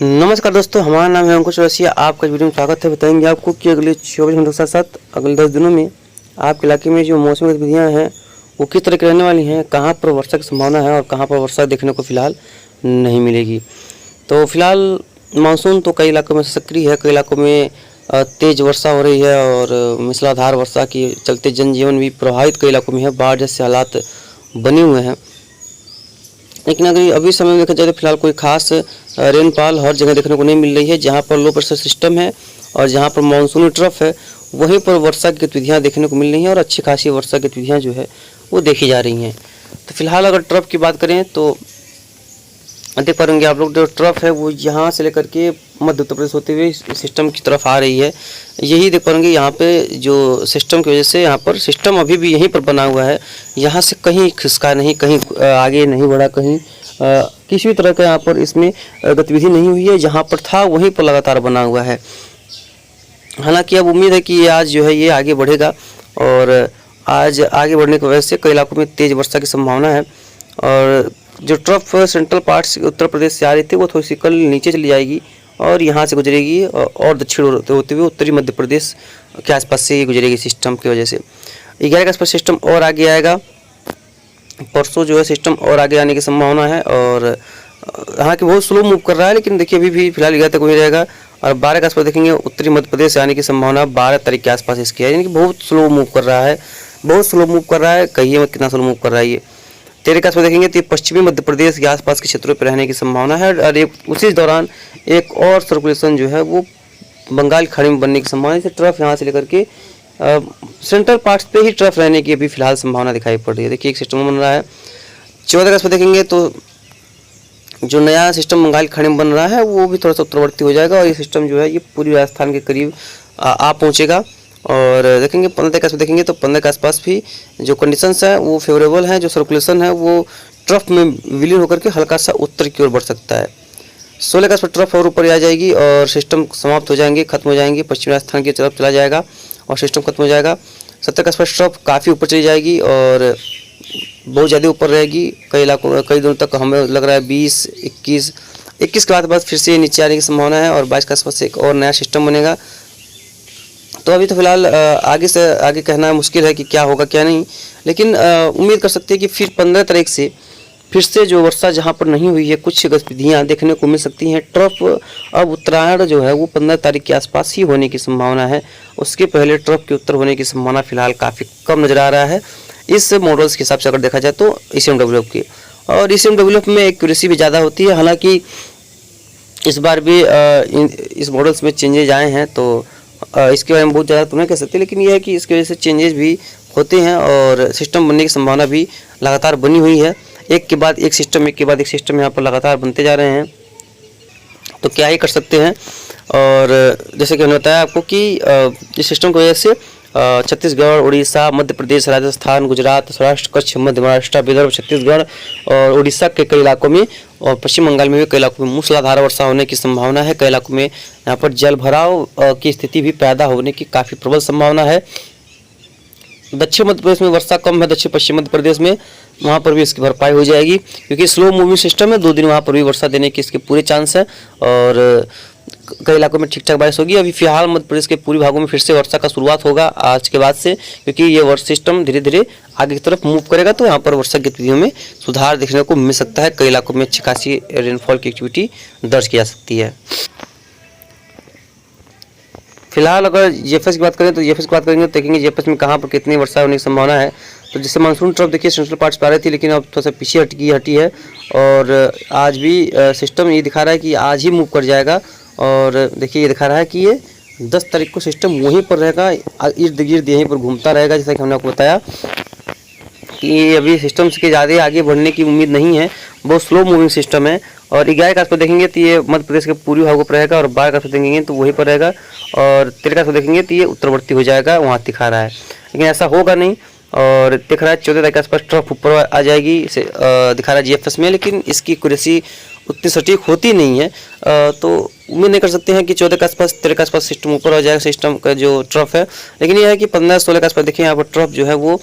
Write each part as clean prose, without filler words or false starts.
नमस्कार दोस्तों, हमारा नाम है अंकुश रसिया। आपका वीडियो में स्वागत है। बताएंगे आपको कि अगले 24 घंटों के साथ साथ अगले 10 दिनों में आपके इलाके में जो मौसमी गतिविधियाँ हैं वो किस तरह की रहने वाली हैं, कहाँ पर वर्षा की संभावना है और कहाँ पर वर्षा देखने को फिलहाल नहीं मिलेगी। तो फिलहाल मानसून तो कई इलाकों में सक्रिय है, कई इलाकों में तेज़ वर्षा हो रही है और मूसलाधार वर्षा के चलते जनजीवन भी प्रभावित कई इलाकों में है, बाढ़ जैसे हालात बने हुए हैं। लेकिन अगर अभी समय में देखा जाए तो फिलहाल कोई खास रेनफॉल हर जगह देखने को नहीं मिल रही है। जहाँ पर लो प्रेशर सिस्टम है और जहाँ पर मानसूनी ट्रफ है वहीं पर वर्षा की गतिविधियाँ देखने को मिल रही हैं और अच्छी खासी वर्षा की गतिविधियाँ जो है वो देखी जा रही हैं। तो फिलहाल अगर ट्रफ की बात करें तो देख पाएंगे आप लोग, जो ट्रफ है वो यहाँ से लेकर के मध्य उत्तर प्रदेश होते हुए सिस्टम की तरफ आ रही है। यही देख पाएंगे यहाँ पे जो सिस्टम की वजह से यहाँ पर सिस्टम अभी भी यहीं पर बना हुआ है, यहाँ से कहीं खिसका नहीं, कहीं आगे नहीं बढ़ा, कहीं किसी भी तरह का यहाँ पर इसमें गतिविधि नहीं हुई है। जहाँ पर था वहीं पर लगातार बना हुआ है। हालांकि अब उम्मीद है कि ये आज जो है ये आगे बढ़ेगा और आज आगे बढ़ने की वजह से कई इलाकों में तेज़ वर्षा की संभावना है। और जो trough central parts Uttar Pradesh से आ रही थी वो थोड़ी सी कल नीचे चली जाएगी और यहाँ से गुजरेगी और दक्षिण होते हुए उत्तरी मध्य प्रदेश के आसपास से ये गुजरेगी सिस्टम की वजह से। 11 के आसपास सिस्टम और आगे आएगा, परसों जो है सिस्टम और आगे आने की संभावना है। और हालांकि बहुत स्लो मूव कर रहा है, लेकिन देखिए अभी भी फिलहाल 11 तक वही रहेगा। और 12 के आसपास देखेंगे उत्तरी मध्य प्रदेश से आने की संभावना 12 तारीख के आसपास इसकी है, यानी कि बहुत स्लो मूव कर रहा है, बहुत स्लो मूव कर रहा है। कहिए मत कितना स्लो मूव कर रहा है ये। 13 के आसपास देखेंगे तो पश्चिमी मध्य प्रदेश के आसपास के क्षेत्रों पर रहने की संभावना है। और उसी दौरान एक और सर्कुलेशन जो है वो बंगाल खाड़ी में बनने की संभावना है। ट्रफ यहाँ से लेकर के सेंट्रल पार्ट्स पे ही ट्रफ रहने की अभी फिलहाल संभावना दिखाई पड़ रही है। देखिए एक सिस्टम बन रहा है। 14 के आसपास देखेंगे तो जो नया सिस्टम बंगाल खाड़ी में बन रहा है वो भी थोड़ा सा उत्तरवर्ती हो जाएगा और ये सिस्टम जो है ये पूरी राजस्थान के करीब आ पहुँचेगा। और देखेंगे 15 के आसपास देखेंगे तो 15 के आसपास भी जो कंडीशंस हैं वो फेवरेबल हैं। जो सर्कुलेशन है वो ट्रफ में विलीन होकर के हल्का सा उत्तर की ओर बढ़ सकता है। 16 के आसपास ट्रफ और ऊपर आ जाएगी और सिस्टम समाप्त हो जाएंगे, खत्म हो जाएंगे, पश्चिमी राजस्थान की तरफ चला जाएगा और सिस्टम खत्म हो जाएगा। 17 के आसपास ट्रफ काफ़ी ऊपर चली जाएगी और बहुत ज़्यादा ऊपर रहेगी। कई इलाकों में कई दिनों तक हमें लग रहा है 20, 21 के बाद फिर से नीचे आने की संभावना है और 22 के आसपास एक और नया सिस्टम बनेगा। तो अभी तो फिलहाल आगे से आगे कहना मुश्किल है कि क्या होगा क्या नहीं, लेकिन उम्मीद कर सकते हैं कि फिर 15 तारीख से फिर से जो वर्षा जहां पर नहीं हुई है कुछ गतिविधियां देखने को मिल सकती हैं। ट्रफ अब उत्तरायण जो है वो 15 तारीख के आसपास ही होने की संभावना है। उसके पहले ट्रफ के उत्तर होने की संभावना फिलहाल काफ़ी कम नजर आ रहा है इस मॉडल्स के हिसाब से अगर देखा जाए तो ECMWF की। और ECMWF में एक्यूरेसी भी ज़्यादा होती है। हालाँकि इस बार भी इस मॉडल्स में चेंजेज आए हैं तो इसके बारे में बहुत ज़्यादा तो नहीं कह सकते, लेकिन यह है कि इसकी वजह से चेंजेस भी होते हैं और सिस्टम बनने की संभावना भी लगातार बनी हुई है। एक के बाद एक सिस्टम यहाँ पर लगातार बनते जा रहे हैं। तो क्या ही कर सकते हैं। और जैसे कि मैंने बताया आपको कि इस सिस्टम की वजह से छत्तीसगढ़, उड़ीसा, मध्य प्रदेश, राजस्थान, गुजरात, सौराष्ट्र, कच्छ, मध्य महाराष्ट्र, विदर्भ, छत्तीसगढ़ और उड़ीसा के कई इलाकों में और पश्चिम बंगाल में भी कई इलाकों में मूसलाधार वर्षा होने की संभावना है। कई इलाकों में यहाँ पर जल भराव की स्थिति भी पैदा होने की काफ़ी प्रबल संभावना है। दक्षिण मध्य प्रदेश में वर्षा कम है, दक्षिण पश्चिम मध्य प्रदेश में वहाँ पर भी इसकी भरपाई हो जाएगी क्योंकि स्लो मूविंग सिस्टम है। 2 दिन वहाँ पर भी वर्षा देने के इसके पूरे चांस है और कई इलाकों में ठीक ठाक बारिश होगी। अभी फिलहाल मध्य प्रदेश के पूर्वी भागों में फिर से वर्षा का शुरुआत होगा आज के बाद से, क्योंकि ये वर्षा सिस्टम धीरे धीरे आगे की तरफ मूव करेगा तो यहाँ पर वर्षा गतिविधियों में सुधार देखने को मिल सकता है। कई इलाकों में अच्छी खासी रेनफॉल की एक्टिविटी दर्ज की जा सकती है। फिलहाल अगर जेएफएस की बात करें तो जेएफएस की बात करेंगे तो देखेंगे जेएफएस में कहाँ पर कितनी वर्षा होने की संभावना है। तो जिससे मानसून ट्रफ देखिए सेंट्रल पार्ट्स पर आ रही थी, लेकिन अब थोड़ा सा पीछे हटी है और आज भी सिस्टम ये दिखा रहा है कि आज ही मूव कर जाएगा। और देखिए ये दिखा रहा है कि ये 10 तारीख को सिस्टम वहीं पर रहेगा, इर्द गिर्द यहीं पर घूमता रहेगा। जैसा कि हमने आपको बताया कि अभी सिस्टम के ज़्यादा आगे बढ़ने की उम्मीद नहीं है, बहुत स्लो मूविंग सिस्टम है। और 11 के आसपास देखेंगे तो ये मध्य प्रदेश के पूर्वी भागों पर रहेगा और 12 के आसपास देखेंगे तो वहीं पर रहेगा और 13 के आसपास देखेंगे तो ये उत्तरवर्ती हो जाएगा, वहाँ दिखा रहा है, लेकिन ऐसा होगा नहीं। और दिख रहा है 14 तारीख के आसपास ट्रफ ऊपर आ जाएगी, इसे दिखा रहा है जीएफएस में, लेकिन इसकी एक्यूरेसी उतनी सटीक होती नहीं है। तो उम्मीद नहीं कर सकते हैं कि 14 के आसपास 13 के आसपास सिस्टम ऊपर आ जाएगा, सिस्टम का जो ट्रफ है। लेकिन यह है कि 15-16 के आसपास देखिए यहाँ पर ट्रफ जो है वो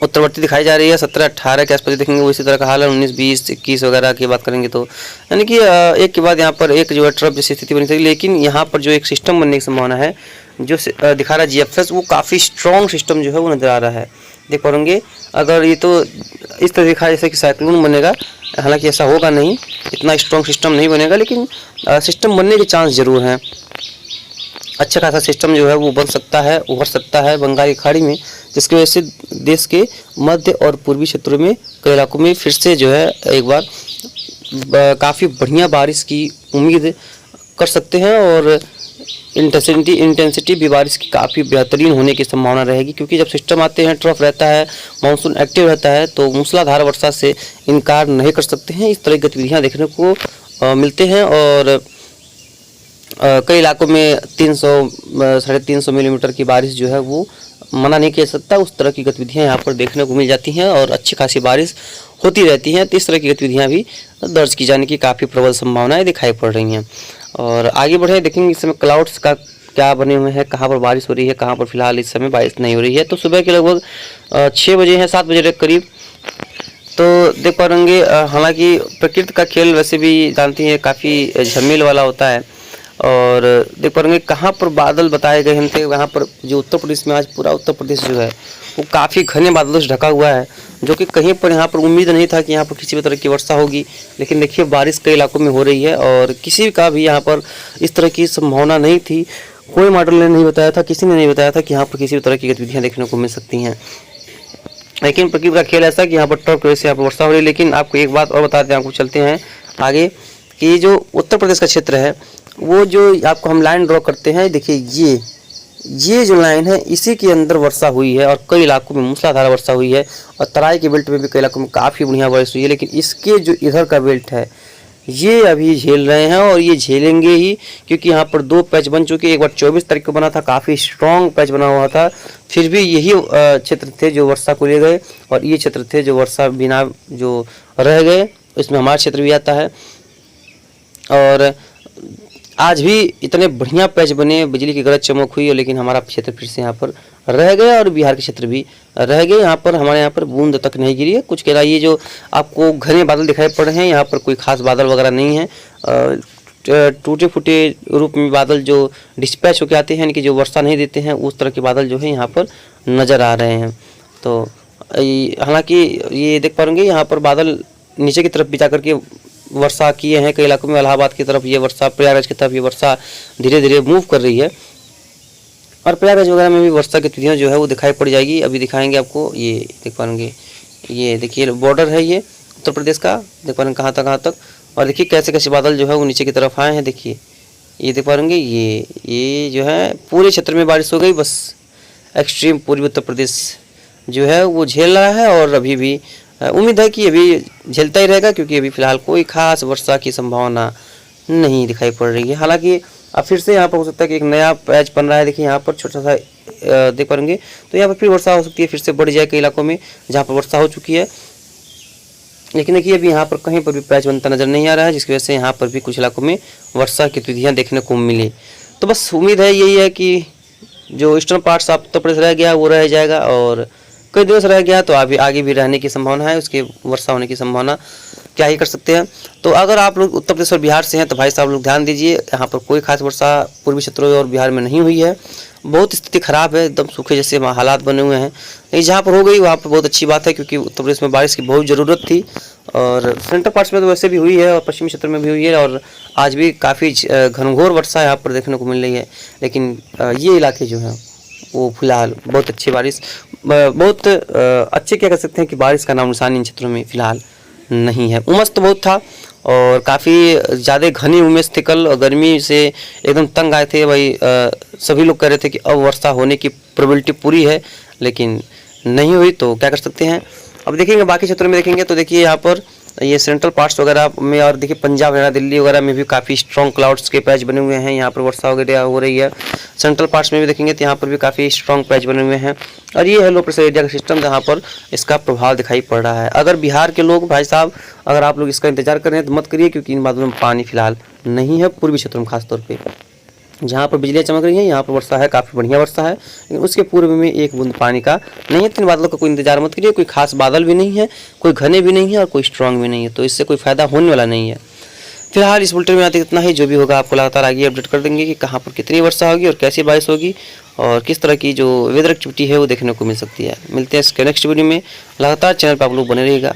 उत्तरवर्ती दिखाई जा रही है। 17-18 के आसपास देखेंगे वो इसी तरह का हाल है। 19, 20, 21 वगैरह की बात करेंगे तो यानी कि एक के बाद यहाँ पर एक जो है ट्रफ जैसी स्थिति बनी थी। लेकिन यहाँ पर जो एक सिस्टम बनने की संभावना है जो दिखा रहा है GFS, वो काफ़ी स्ट्रॉन्ग सिस्टम जो है वो नज़र आ रहा है। देख पाएंगे अगर ये तो इस तरह दिखा जैसे कि साइक्लोन बनेगा, हालांकि ऐसा होगा नहीं, इतना स्ट्रॉन्ग सिस्टम नहीं बनेगा, लेकिन सिस्टम बनने के चांस ज़रूर हैं। अच्छा खासा सिस्टम जो है वो बन सकता है, उभर सकता है बंगाल की खाड़ी में, जिसकी वजह से देश के मध्य और पूर्वी क्षेत्रों में कई इलाकों में फिर से जो है एक बार काफ़ी बढ़िया बारिश की उम्मीद कर सकते हैं। और इंटेंसिटी भी बारिश की काफ़ी बेहतरीन होने की संभावना रहेगी, क्योंकि जब सिस्टम आते हैं, ट्रफ रहता है, मानसून एक्टिव रहता है, तो मूसलाधार वर्षा से इनकार नहीं कर सकते हैं। इस तरह की गतिविधियाँ देखने को मिलते हैं। और कई इलाकों में 300-350 मिलीमीटर की बारिश जो है वो मना नहीं किया सकता। उस तरह की गतिविधियां यहाँ पर देखने को मिल जाती हैं और अच्छी खासी बारिश होती रहती हैं। तो इस तरह की गतिविधियां भी दर्ज की जाने की काफ़ी प्रबल संभावनाएं दिखाई पड़ रही हैं। और आगे बढ़े, देखेंगे इस समय क्लाउड्स का क्या बने हुए हैं, कहाँ पर बारिश हो रही है, कहाँ पर फिलहाल इस समय बारिश नहीं हो रही है। तो सुबह के लगभग 6 बजे हैं, 7 बजे के करीब, तो देख पा रहेंगे। हालांकि प्रकृति का खेल वैसे भी जानती हैं काफ़ी झमेल वाला होता है। और देख पाएंगे कहाँ पर बादल बताए गए थे, वहाँ पर जो उत्तर प्रदेश में आज पूरा उत्तर प्रदेश जो है वो काफ़ी घने बादलों से ढका हुआ है, जो कि कहीं पर यहाँ पर उम्मीद नहीं था कि यहाँ पर किसी भी तरह की वर्षा होगी। लेकिन देखिए बारिश कई इलाकों में हो रही है और किसी का भी यहाँ पर इस तरह की संभावना नहीं थी। कोई मॉडल ने नहीं बताया था, किसी ने नहीं बताया था कि यहाँ पर किसी भी तरह की गतिविधियाँ देखने को मिल सकती हैं। लेकिन प्रकृति का खेल ऐसा कि यहाँ पर ट्रफ की वजह से यहाँ पर वर्षा हो रही है। लेकिन आपको एक बात और बता दें, आपको चलते हैं आगे, कि जो उत्तर प्रदेश का क्षेत्र है वो जो आपको हम लाइन ड्रॉ करते हैं, देखिए ये जो लाइन है इसी के अंदर वर्षा हुई है और कई इलाकों में मूसलाधार वर्षा हुई है। और तराई के बेल्ट में भी कई इलाकों में काफ़ी बढ़िया बारिश हुई है। लेकिन इसके जो इधर का बेल्ट है ये अभी झेल रहे हैं और ये झेलेंगे ही, क्योंकि यहाँ पर 2 पैच बन चुके। एक बार 24 तारीख को बना था, काफ़ी स्ट्रॉन्ग पैच बना हुआ था, फिर भी यही क्षेत्र थे जो वर्षा को ले गए और ये क्षेत्र थे जो वर्षा बिना जो रह गए। इसमें हमारा क्षेत्र भी आता है। और आज भी इतने बढ़िया पैच बने, बिजली की गरज चमक हुई, लेकिन हमारा क्षेत्र फिर से यहाँ पर रह गया और बिहार के क्षेत्र भी रह गए। यहाँ पर हमारे यहाँ पर बूंद तक नहीं गिरी है। कुछ कह रहा है ये जो आपको घने बादल दिखाई पड़ रहे हैं, यहाँ पर कोई खास बादल वगैरह नहीं है। टूटे फूटे रूप में बादल जो डिस्पैच होकर आते हैं, यानी कि जो वर्षा नहीं देते हैं, उस तरह के बादल जो है यहाँ पर नज़र आ रहे हैं। तो हालांकि ये देख पाएंगे यहाँ पर बादल नीचे की तरफ भी जा करके वर्षा किए हैं कई इलाकों में। इलाहाबाद की तरफ ये वर्षा, प्रयागराज की तरफ ये वर्षा धीरे धीरे मूव कर रही है और प्रयागराज वगैरह में भी वर्षा की गतिविधियाँ जो है वो दिखाई पड़ जाएगी। अभी दिखाएंगे आपको, ये देख पाएंगे, ये देखिए बॉर्डर है ये उत्तर प्रदेश का, देख पाएंगे कहाँ तक। और देखिए कैसे कैसे बादल जो है वो नीचे की तरफ आए हैं। देखिए ये देख पाएंगे, ये जो है पूरे क्षेत्र में बारिश हो गई। बस एक्सट्रीम पूर्वी उत्तर प्रदेश जो है वो झेल रहा है और अभी भी उम्मीद है कि अभी झेलता ही रहेगा, क्योंकि अभी फिलहाल कोई खास वर्षा की संभावना नहीं दिखाई पड़ रही है। हालांकि अब फिर से यहाँ पर हो सकता है कि एक नया पैच बन रहा है। देखिए यहाँ पर छोटा सा देख पाएंगे, तो यहाँ पर फिर वर्षा हो सकती है, फिर से बढ़ जाए कई इलाकों में जहाँ पर वर्षा हो चुकी है। लेकिन देखिए अभी यहाँ पर कहीं पर भी पैच बनता नज़र नहीं आ रहा है, जिसकी वजह से यहाँ पर भी कुछ इलाकों में वर्षा की गतिविधियाँ देखने को मिली। तो बस उम्मीद है यही है कि जो ईस्टर्न पार्ट्स आप उत्तर प्रदेश रह गया वो रह जाएगा और कई दिवस रह गया तो अभी आगे भी रहने की संभावना है, उसके वर्षा होने की संभावना क्या ही कर सकते हैं। तो अगर आप लोग उत्तर प्रदेश और बिहार से हैं तो भाई साहब लोग ध्यान दीजिए, यहाँ पर कोई खास वर्षा पूर्वी क्षेत्रों और बिहार में नहीं हुई है। बहुत स्थिति खराब है, एकदम सूखे जैसे हालात बने हुए हैं। लेकिन जहाँ पर हो गई वहाँ पर बहुत अच्छी बात है, क्योंकि उत्तर प्रदेश में बारिश की बहुत ज़रूरत थी और सेंट्रल पार्ट्स में तो वैसे भी हुई है और पश्चिमी क्षेत्र में भी हुई है और आज भी काफ़ी घनघोर वर्षा यहाँ पर देखने को मिल रही है। लेकिन ये इलाके जो हैं वो फिलहाल बहुत अच्छी बारिश, बहुत अच्छे क्या कह सकते हैं कि बारिश का नाम निशान इन क्षेत्रों में फिलहाल नहीं है। उमस तो बहुत था और काफ़ी ज़्यादा घनी उमस थी कल, और गर्मी से एकदम तंग आए थे भाई। सभी लोग कह रहे थे कि अब वर्षा होने की प्रोबेबिलिटी पूरी है, लेकिन नहीं हुई तो क्या कर सकते हैं। अब देखेंगे बाकी क्षेत्रों में देखेंगे तो देखिए यहाँ पर ये सेंट्रल पार्ट्स वगैरह में और देखिए पंजाब हरियाणा दिल्ली वगैरह में भी काफ़ी स्ट्रॉन्ग क्लाउड्स के पैच बने हुए हैं, यहाँ पर वर्षा वगैरह हो रही है। सेंट्रल पार्ट्स में भी देखेंगे तो यहाँ पर भी काफ़ी स्ट्रॉन्ग पैच बने हुए हैं और ये है लो प्रेशर एरिया का सिस्टम जहाँ पर इसका प्रभाव दिखाई पड़ रहा है। अगर बिहार के लोग भाई साहब अगर आप लोग इसका इंतजार कर रहे हैं तो मत करिए, क्योंकि इन बादलों में पानी फिलहाल नहीं है पूर्वी क्षेत्रों में खासतौर पर। जहाँ पर बिजलियाँ चमक रही हैं यहाँ पर वर्षा है, काफ़ी बढ़िया वर्षा है, लेकिन उसके पूर्व में एक बूंद पानी का नहीं है। तो इन बादलों का कोई इंतजार मत करिए, कोई खास बादल भी नहीं है, कोई घने भी नहीं है और कोई स्ट्रांग भी नहीं है, तो इससे कोई फ़ायदा होने वाला नहीं है। फिलहाल इस बुलेटिन में आते इतना ही। जो भी होगा आपको लगातार आगे अपडेट कर देंगे कि कहाँ पर कितनी वर्षा होगी और कैसी बारिश होगी और किस तरह की जो वेदर एक्टिविटी है वो देखने को मिल सकती है। मिलते हैं इसके नेक्स्ट वीडियो में। लगातार चैनल पर आप लोग बने रहिएगा।